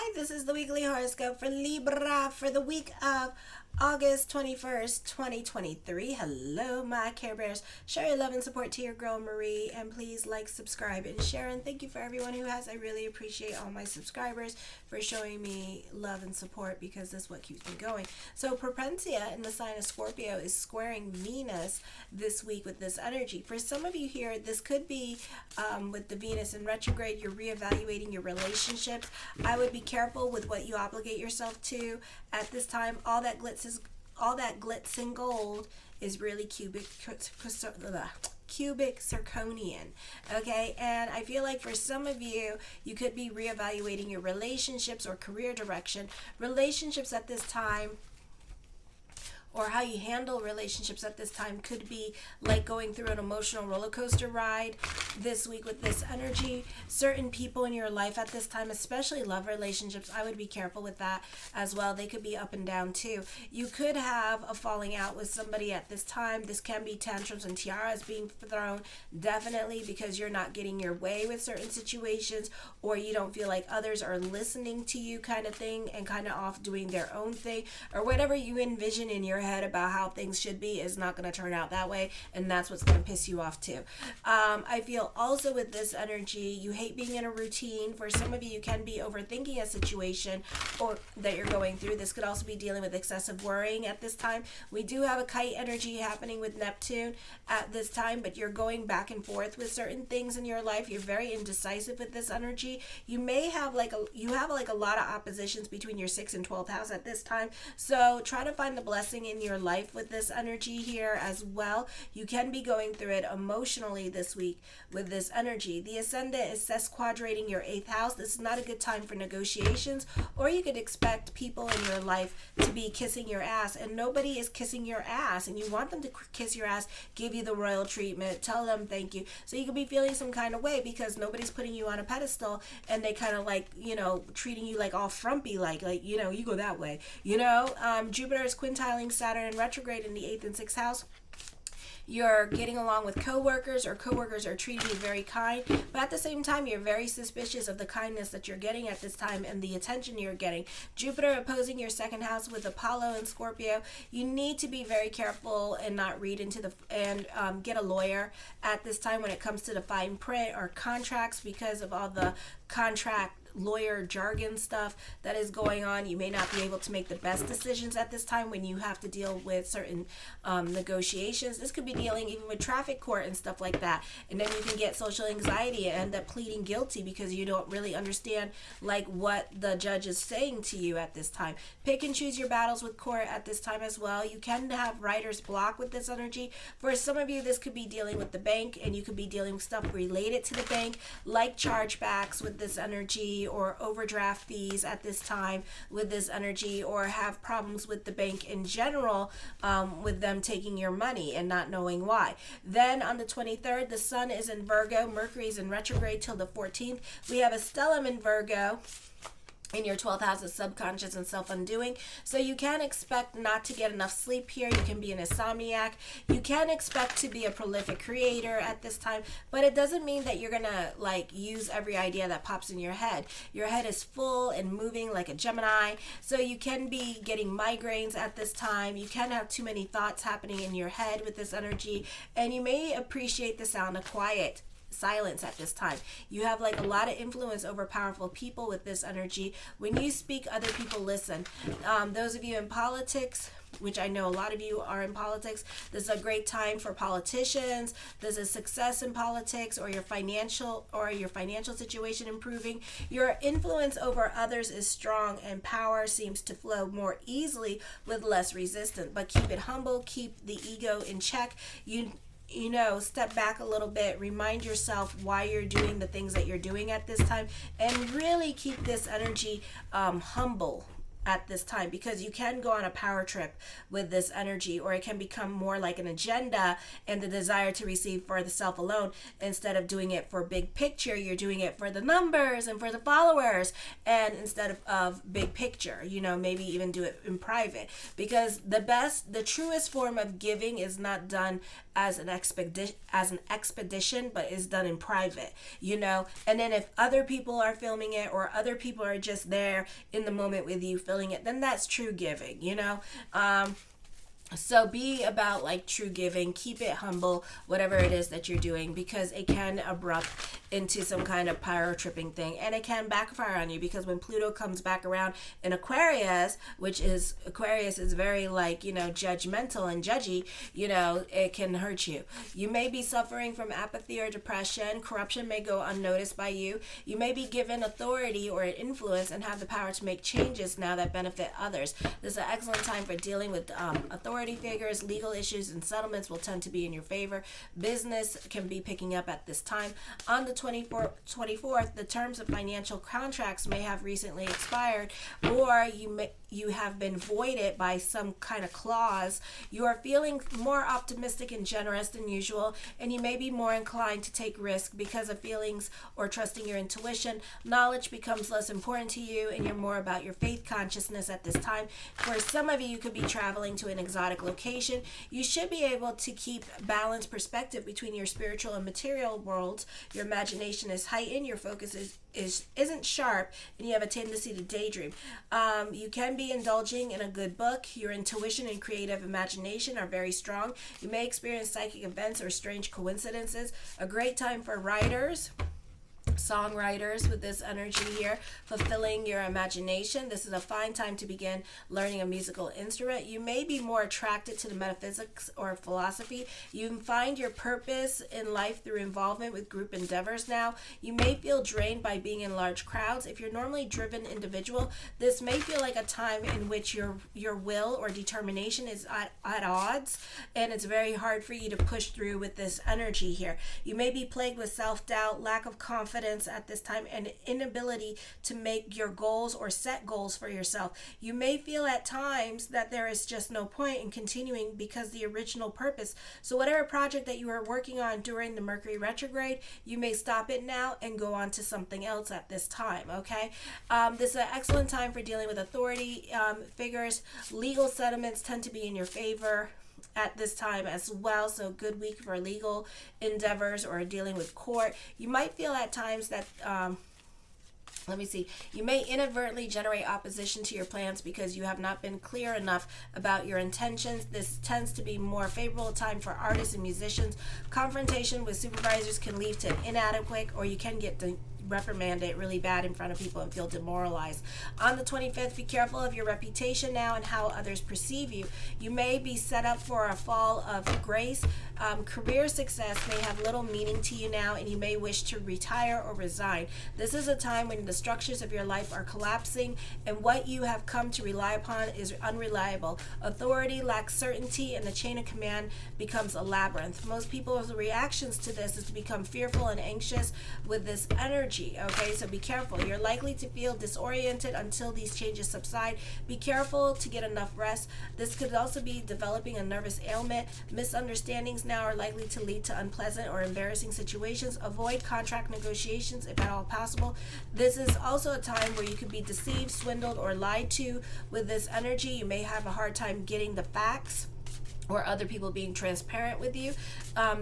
Hi, this is the weekly horoscope for Libra for the week of August 21st, 2023. Hello, my Care Bears. Show your love and support to your girl Marie, and please like, subscribe, and share. And thank you for everyone who has. I really appreciate all my subscribers for showing me love and support because this is what keeps me going. So, Propensia in the sign of Scorpio is squaring Venus this week with this energy. For some of you here, this could be with the Venus in retrograde. You're reevaluating your relationships. I would be careful with what you obligate yourself to at this time. All that glitz and gold is really cubic zirconian, okay? And I feel like for some of you, you could be reevaluating your relationships or career direction. Relationships at this time, or how you handle relationships at this time, could be like going through an emotional roller coaster ride this week with this energy. Certain people in your life at this time, especially love relationships, I would be careful with that as well. They could be up and down too. You could have a falling out with somebody at this time. This can be tantrums and tiaras being thrown, definitely because you're not getting your way with certain situations, or you don't feel like others are listening to you, kind of thing, and kind of off doing their own thing, or whatever you envision in your head about how things should be is not going to turn out that way, and that's what's going to piss you off too. I feel also with this energy, you hate being in a routine. For some of you, you can be overthinking a situation or that you're going through. This could also be dealing with excessive worrying at this time. We do have a kite energy happening with Neptune at this time, but you're going back and forth with certain things in your life. You're very indecisive with this energy. You may have a lot of oppositions between your 6th and 12th house at this time, so try to find the blessing in your life with this energy here as well. You can be going through it emotionally this week with this energy. The ascendant is sesquadrating your 8th house. This is not a good time for negotiations, or you could expect people in your life to be kissing your ass, and nobody is kissing your ass, and you want them to kiss your ass, give you the royal treatment, tell them thank you. So you could be feeling some kind of way because nobody's putting you on a pedestal, and they kind of treating you like all frumpy, like you go that way. Jupiter is quintiling Saturn in retrograde in the 8th and 6th house. You're getting along with coworkers, or coworkers are treating you very kind, but at the same time, you're very suspicious of the kindness that you're getting at this time and the attention you're getting. Jupiter opposing your 2nd house with Apollo and Scorpio. You need to be very careful and not read into get a lawyer at this time when it comes to the fine print or contracts, because of all the contract lawyer jargon stuff that is going on. You may not be able to make the best decisions at this time when you have to deal with certain negotiations. This could be dealing even with traffic court and stuff like that, and then you can get social anxiety and end up pleading guilty because you don't really understand what the judge is saying to you at this time. Pick and choose your battles with court at this time as well. You can have writer's block with this energy. For some of you, this could be dealing with the bank, and you could be dealing with stuff related to the bank, like chargebacks with this energy, or overdraft fees at this time with this energy, or have problems with the bank in general, with them taking your money and not knowing why. Then on the 23rd, the sun is in Virgo, Mercury is in retrograde till the 14th. We have a stellium in Virgo in your 12th house of subconscious and self-undoing. So you can expect not to get enough sleep here. You can be an insomniac. You can expect to be a prolific creator at this time, but it doesn't mean that you're gonna use every idea that pops in your head. Your head is full and moving like a Gemini, so you can be getting migraines at this time. You can have too many thoughts happening in your head with this energy, and you may appreciate the sound of quiet silence at this time. You have a lot of influence over powerful people with this energy. When you speak, other people listen. Those of you in politics, which I know a lot of you are in politics, this is a great time for politicians. There's a success in politics, or your financial situation improving. Your influence over others is strong, and power seems to flow more easily with less resistance. But keep it humble, keep the ego in check. Step back a little bit, remind yourself why you're doing the things that you're doing at this time, and really keep this energy humble at this time, because you can go on a power trip with this energy, or it can become more like an agenda and the desire to receive for the self alone. Instead of doing it for big picture, you're doing it for the numbers and for the followers, and instead of big picture, maybe even do it in private, because the truest form of giving is not done as an expedition, but is done in private, and then if other people are filming it, or other people are just there in the moment with you filming it, then that's true giving. So be about like true giving, keep it humble, whatever it is that you're doing, because it can erupt into some kind of power tripping thing, and it can backfire on you, because when Pluto comes back around in Aquarius, Aquarius is very like, judgmental and judgy, it can hurt you. You may be suffering from apathy or depression. Corruption may go unnoticed by you. You may be given authority or influence and have the power to make changes now that benefit others. This is an excellent time for dealing with authority figures. Legal issues and settlements will tend to be in your favor. Business can be picking up at this time. On the 24th, the terms of financial contracts may have recently expired, or you have been voided by some kind of clause. You are feeling more optimistic and generous than usual, and you may be more inclined to take risk because of feelings or trusting your intuition. Knowledge becomes less important to you, and you're more about your faith consciousness at this time. For some of you, you could be traveling to an exotic location. You should be able to keep balanced perspective between your spiritual and material worlds. Your imagination is heightened, your focus isn't sharp, and you have a tendency to daydream. You can be indulging in a good book. Your intuition and creative imagination are very strong. You may experience psychic events or strange coincidences. A great time for writers, songwriters with this energy here, fulfilling your imagination. This is a fine time to begin learning a musical instrument. You may be more attracted to the metaphysics or philosophy. You can find your purpose in life through involvement with group endeavors now. You may feel drained by being in large crowds. If you're normally driven individual, this may feel like a time in which your will or determination is at odds, and it's very hard for you to push through with this energy here. You may be plagued with self-doubt, lack of confidence at this time, and inability to make your goals or set goals for yourself. You may feel at times that there is just no point in continuing because the original purpose. So whatever project that you were working on during the Mercury retrograde, you may stop it now and go on to something else at this time, okay? This is an excellent time for dealing with authority figures. Legal settlements tend to be in your favor at this time as well, so good week for legal endeavors or dealing with court. You might feel at times that you may inadvertently generate opposition to your plans because you have not been clear enough about your intentions. This tends to be more favorable time for artists and musicians. Confrontation with supervisors can lead to inadequate, or you can get reprimanded really bad in front of people and feel demoralized. On the 25th, be careful of your reputation now and how others perceive you. You may be set up for a fall of grace. Career success may have little meaning to you now, and you may wish to retire or resign. This is a time when the structures of your life are collapsing, and what you have come to rely upon is unreliable. Authority lacks certainty, and the chain of command becomes a labyrinth. Most people's reactions to this is to become fearful and anxious with this energy. Okay, so be careful. You're likely to feel disoriented until these changes subside. Be careful to get enough rest. This could also be developing a nervous ailment. Misunderstandings now are likely to lead to unpleasant or embarrassing situations. Avoid contract negotiations if at all possible. This is also a time where you could be deceived, swindled, or lied to with this energy. You may have a hard time getting the facts, or other people being transparent with you.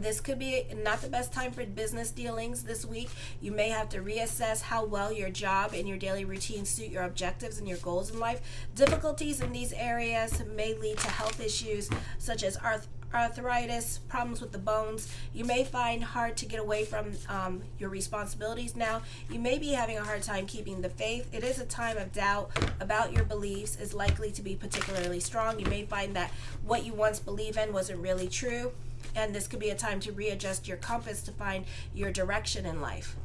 This could be not the best time for business dealings this week. You may have to reassess how well your job and your daily routine suit your objectives and your goals in life. Difficulties in these areas may lead to health issues such as arthritis, problems with the bones. You may find hard to get away from your responsibilities now. You may be having a hard time keeping the faith. It is a time of doubt about your beliefs is likely to be particularly strong. You may find that what you once believed in wasn't really true, and this could be a time to readjust your compass to find your direction in life.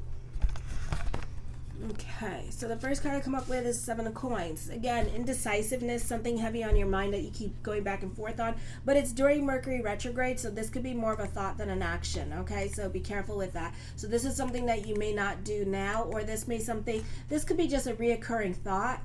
Okay, so the first card I come up with is Seven of Coins. Again, indecisiveness, something heavy on your mind that you keep going back and forth on, but it's during Mercury retrograde, so this could be more of a thought than an action, okay? So be careful with that. So this is something that you may not do now, or this could be just a reoccurring thought.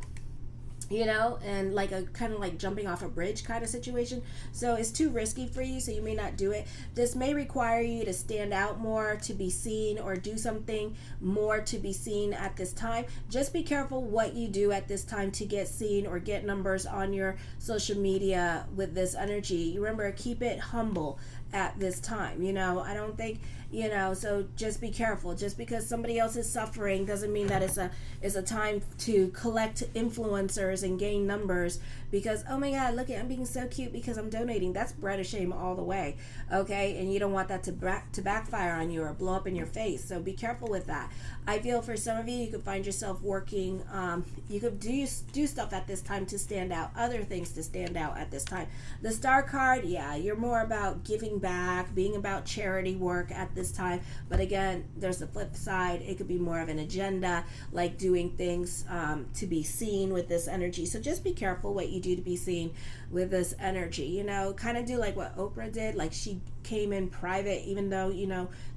and like a kind of like jumping off a bridge kind of situation. So it's too risky for you, so you may not do it. This may require you to stand out more to be seen, or do something more to be seen at this time. Just be careful what you do at this time to get seen or get numbers on your social media with this energy. Remember, keep it humble at this time. I don't think, so just be careful. Just because somebody else is suffering doesn't mean that it's a time to collect influencers and gain numbers, because, oh my god, look, I'm being so cute because I'm donating. That's bread of shame all the way. Okay, and you don't want that to backfire on you or blow up in your face. So be careful with that. I feel for some of you, you could find yourself working, you could do stuff at this time to stand out, other things to stand out at this time. The Star card, yeah, you're more about giving back, being about charity work at this time. But again, there's the flip side. It could be more of an agenda, like doing things to be seen with this energy. So just be careful what you do to be seen with this energy. Kind of do like what Oprah did. Like, she came in private, even though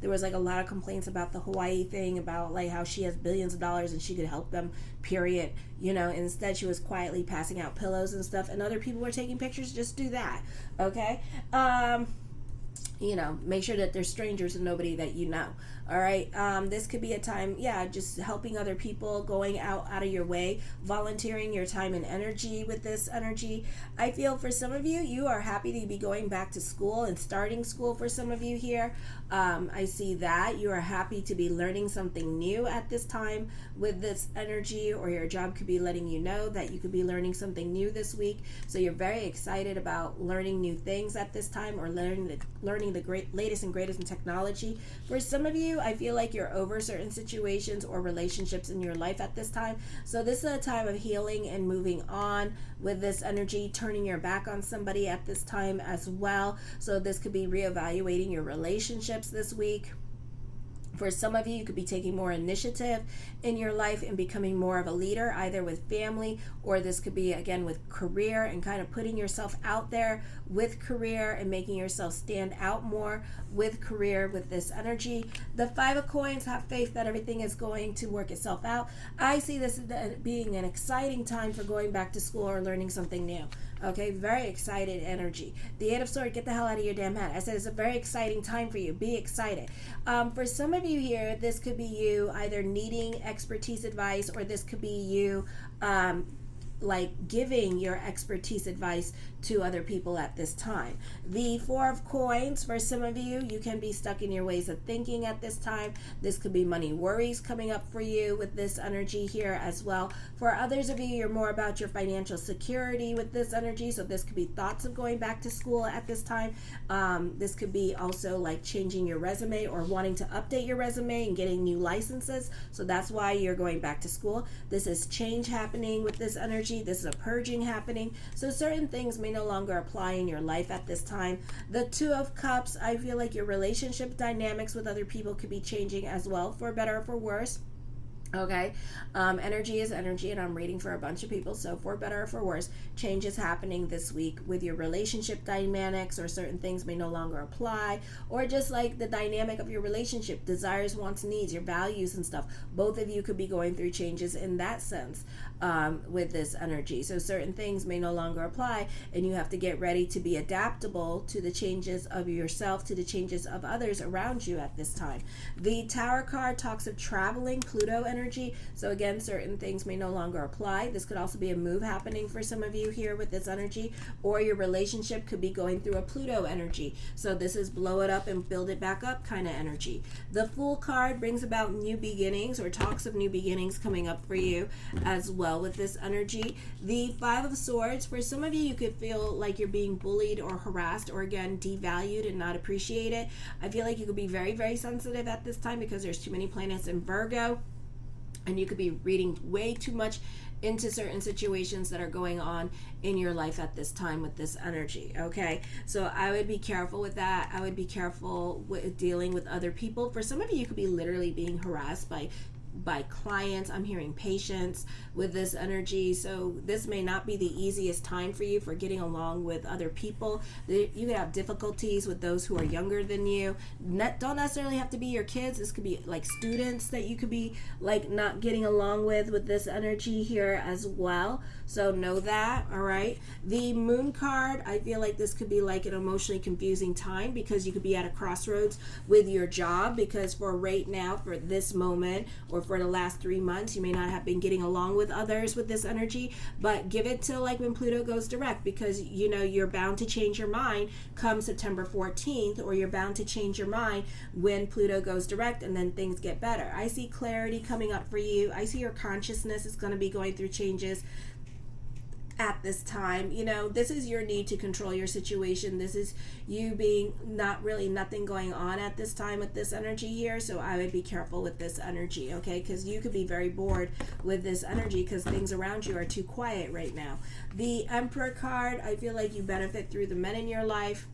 there was like a lot of complaints about the Hawaii thing, about like how she has billions of dollars and she could help them, period. Instead she was quietly passing out pillows and stuff, and other people were taking pictures. Just do that. Okay. Make sure that there's strangers and nobody that you know. All right. This could be a time, just helping other people, going out of your way, volunteering your time and energy with this energy. I feel for some of you, you are happy to be going back to school and starting school. For some of you here, I see that you are happy to be learning something new at this time with this energy, or your job could be letting you know that you could be learning something new this week. So you're very excited about learning new things at this time, or learning the latest and greatest in technology. For some of you, I feel like you're over certain situations or relationships in your life at this time. So this is a time of healing and moving on with this energy, turning your back on somebody at this time as well. So this could be reevaluating your relationships this week. For some of you, you could be taking more initiative in your life and becoming more of a leader, either with family, or this could be, again, with career, and kind of putting yourself out there with career and making yourself stand out more with career with this energy. The Five of Coins, have faith that everything is going to work itself out. I see this as being an exciting time for going back to school or learning something new. Okay, very excited energy. The Eight of Swords, get the hell out of your damn head. I said it's a very exciting time for you. Be excited. For some of you here, this could be you either needing expertise advice, or this could be you like giving your expertise advice to other people at this time. The Four of Coins, for some of you, you can be stuck in your ways of thinking at this time. This could be money worries coming up for you with this energy here as well. For others of you, you're more about your financial security with this energy. So this could be thoughts of going back to school at this time. This could be also like changing your resume, or wanting to update your resume and getting new licenses. So that's why you're going back to school. This is change happening with this energy. This is a purging happening. So certain things may no longer apply in your life at this time. The Two of Cups, I feel like your relationship dynamics with other people could be changing as well, for better or for worse. Okay, energy is energy, and I'm reading for a bunch of people. So for better or for worse, change is happening this week with your relationship dynamics, or certain things may no longer apply, or just like the dynamic of your relationship, desires, wants, needs, your values and stuff. Both of you could be going through changes in that sense with this energy. So certain things may no longer apply, and you have to get ready to be adaptable to the changes of yourself, to the changes of others around you at this time. The Tower card talks of traveling, Pluto energy. So again, certain things may no longer apply. This could also be a move happening for some of you here with this energy, or your relationship could be going through a Pluto energy. So this is blow it up and build it back up kind of energy. The Fool card brings about new beginnings, or talks of new beginnings coming up for you as well with this energy. The Five of Swords, for some of you, you could feel like you're being bullied or harassed, or again, devalued and not appreciated. I feel like you could be very, very sensitive at this time, because there's too many planets in Virgo, and you could be reading way too much into certain situations that are going on in your life at this time with this energy. Okay, so I would be careful with that. I would be careful with dealing with other people. For some of you, you could be literally being harassed by by clients. I'm hearing patience with this energy. So this may not be the easiest time for you for getting along with other people. You could have difficulties with those who are younger than you. Don't necessarily have to be your kids. This could be like students that you could be like not getting along with this energy here as well. So know that, all right? The moon card, I feel like this could be like an emotionally confusing time because you could be at a crossroads with your job, because for right now, for this moment, or for the last 3 months, you may not have been getting along with others with this energy, but give it till like when Pluto goes direct, because you know you're bound to change your mind come September 14th, or you're bound to change your mind when Pluto goes direct, and then things get better. I see clarity coming up for you. I see your consciousness is going to be going through changes at this time. You know, this is your need to control your situation. This is you being nothing going on at this time with this energy here. So I would be careful with this energy, okay? Because you could be very bored with this energy because things around you are too quiet right now. The Emperor card, I feel like you benefit through the men in your life.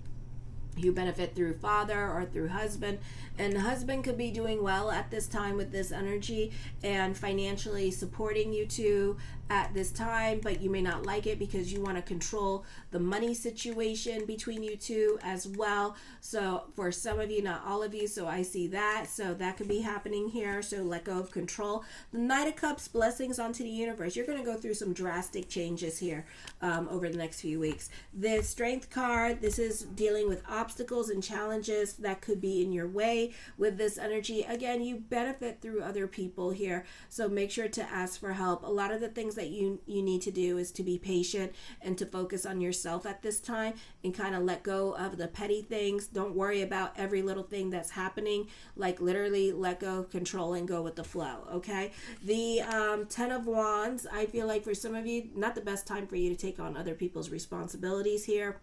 You benefit through father or through husband, and the husband could be doing well at this time with this energy and financially supporting you too at this time, but you may not like it because you want to control the money situation between you two as well. So for some of you, not all of you, so I see that. So that could be happening here. So let go of control. The Knight of Cups, blessings onto the universe. You're going to go through some drastic changes here over the next few weeks. The Strength card, this is dealing with obstacles and challenges that could be in your way with this energy. Again, you benefit through other people here, so make sure to ask for help. A lot of the things that you need to do is to be patient and to focus on yourself at this time and kind of let go of the petty things. Don't worry about every little thing that's happening. Like literally let go, control, and go with the flow, okay? The Ten of Wands, I feel like for some of you, not the best time for you to take on other people's responsibilities here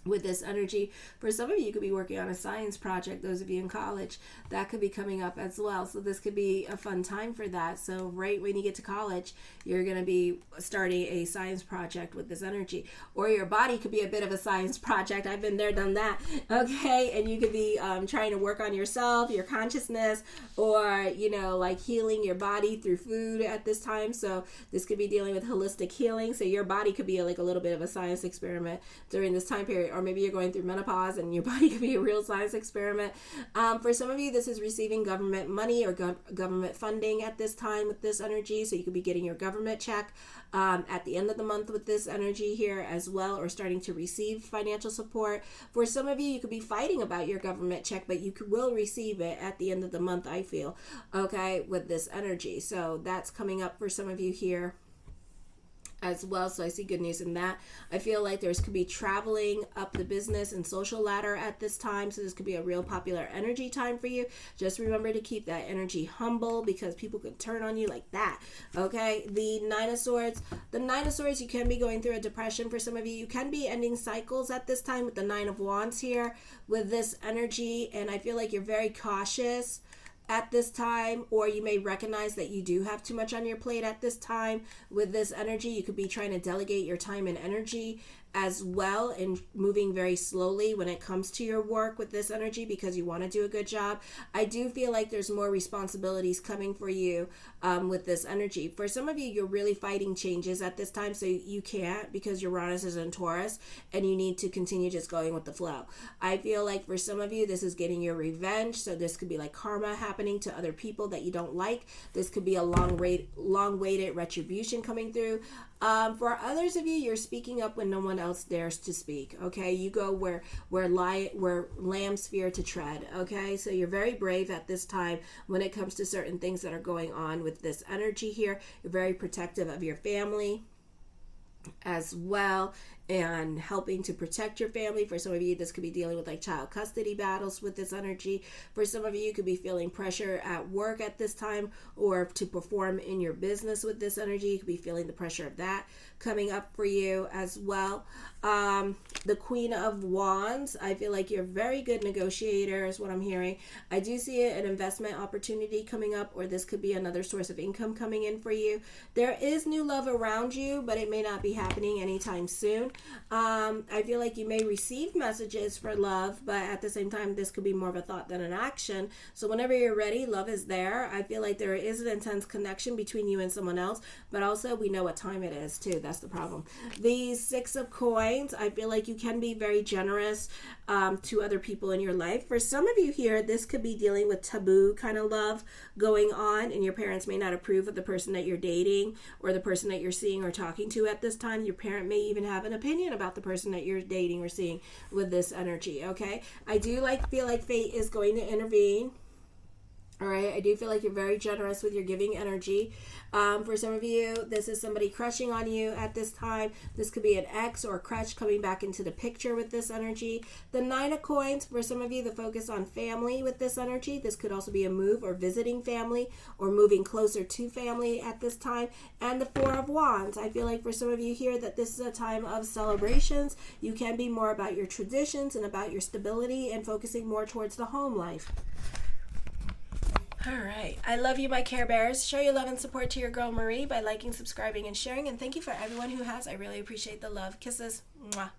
with this energy. For some of you, you could be working on a science project. Those of you in college, that could be coming up as well. So this could be a fun time for that. So right when you get to college, you're going to be starting a science project with this energy. Or your body could be a bit of a science project. I've been there, done that. Okay. And you could be trying to work on yourself, your consciousness, or, you know, like healing your body through food at this time. So this could be dealing with holistic healing. So your body could be like a little bit of a science experiment during this time period. Or maybe you're going through menopause and your body could be a real science experiment. For some of you, this is receiving government money or government funding at this time with this energy. So you could be getting your government check at the end of the month with this energy here as well, or starting to receive financial support. For some of you, you could be fighting about your government check, but you will receive it at the end of the month, I feel, okay, with this energy. So that's coming up for some of you here as well. So I see good news in that. I feel like there's could be traveling up the business and social ladder at this time. So this could be a real popular energy time for you. Just remember to keep that energy humble because people could turn on you like that. Okay. The Nine of Swords. The Nine of Swords, you can be going through a depression for some of you. You can be ending cycles at this time with the Nine of Wands here with this energy. And I feel like you're very cautious at this time, or you may recognize that you do have too much on your plate at this time with this energy. You could be trying to delegate your time and energy as well and moving very slowly when it comes to your work with this energy because you want to do a good job. I do feel like there's more responsibilities coming for you with this energy. For some of you, you're really fighting changes at this time, so you can't because Uranus is in Taurus and you need to continue just going with the flow. I feel like for some of you, this is getting your revenge. So this could be like karma happening to other people that you don't like. This could be a long-waited retribution coming through. For others of you, you're speaking up when no one else dares to speak. Okay, you go where lambs fear to tread. Okay, so you're very brave at this time when it comes to certain things that are going on with this energy here. You're very protective of your family as well and helping to protect your family. For some of you, this could be dealing with like child custody battles with this energy. For some of you, you could be feeling pressure at work at this time or to perform in your business with this energy. You could be feeling the pressure of that coming up for you as well. The Queen of Wands, I feel like you're a very good negotiator is what I'm hearing. I do see an investment opportunity coming up, or this could be another source of income coming in for you. There is new love around you, but it may not be happening anytime soon. I feel like you may receive messages for love, but at the same time, this could be more of a thought than an action. So whenever you're ready, love is there. I feel like there is an intense connection between you and someone else, but also we know what time it is too. That's the problem. These 6 of coins, I feel like you can be very generous to other people in your life. For some of you here, this could be dealing with taboo kind of love going on, and your parents may not approve of the person that you're dating or the person that you're seeing or talking to at this time. Your parent may even have an opinion about the person that you're dating or seeing with this energy. Okay, I do feel like fate is going to intervene. All right, I do feel like you're very generous with your giving energy. For some of you, this is somebody crushing on you at this time. This could be an ex or a crush coming back into the picture with this energy. The 9 of coins, for some of you, the focus on family with this energy. This could also be a move or visiting family or moving closer to family at this time. And the 4 of wands, I feel like for some of you here that this is a time of celebrations. You can be more about your traditions and about your stability and focusing more towards the home life. All right. I love you, my Care Bears. Show your love and support to your girl Marie by liking, subscribing, and sharing. And thank you for everyone who has. I really appreciate the love. Kisses. Mwah.